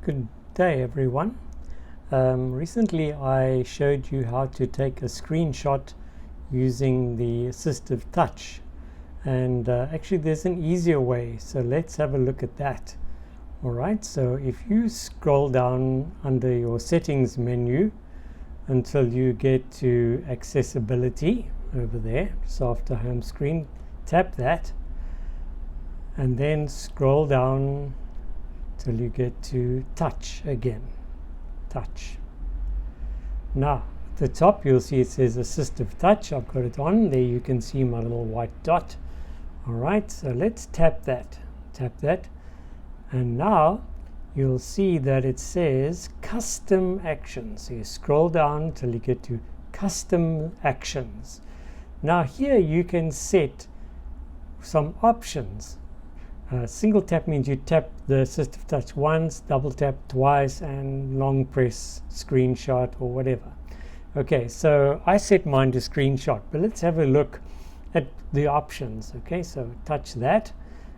Good day everyone. Recently I showed you how to take a screenshot using the Assistive Touch, and actually there's an easier way, so let's have a look at that. Alright, so if you scroll down under your settings menu until you get to accessibility over there, so after home screen, tap that and then scroll down till you get to touch again. Touch. Now at the top you'll see it says Assistive Touch. I've got it on there. You can see my little white dot. Alright, so let's tap that, and now you'll see that it says custom actions. So you scroll down till you get to custom actions. Now here you can set some options. Single tap means you tap the Assistive Touch once, double tap twice, and long press screenshot or whatever. Okay, so I set mine to screenshot, but let's have a look at the options. Okay, so touch that,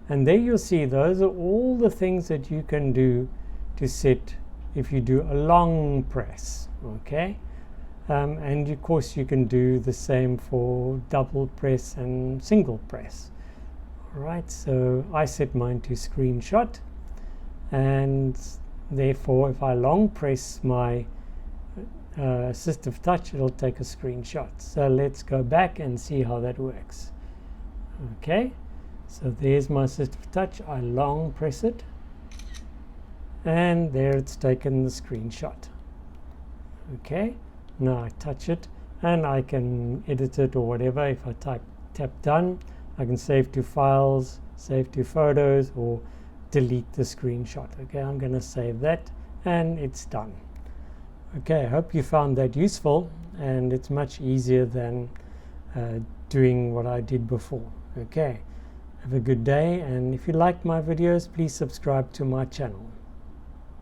and there you'll see those are all the things that you can do to set if you do a long press. Okay, and of course you can do the same for double press and single press. Alright, so I set mine to screenshot, and therefore if I long press my Assistive Touch, it'll take a screenshot. So let's go back and see how that works. Okay, so there's my Assistive Touch. I long press it, and there it's taken the screenshot. Okay, now I touch it and I can edit it or whatever. If I tap done, I can save to files, save to photos, or delete the screenshot. Okay, I'm going to save that, and it's done. Okay, I hope you found that useful, and it's much easier than doing what I did before. Okay, have a good day, and if you liked my videos, please subscribe to my channel.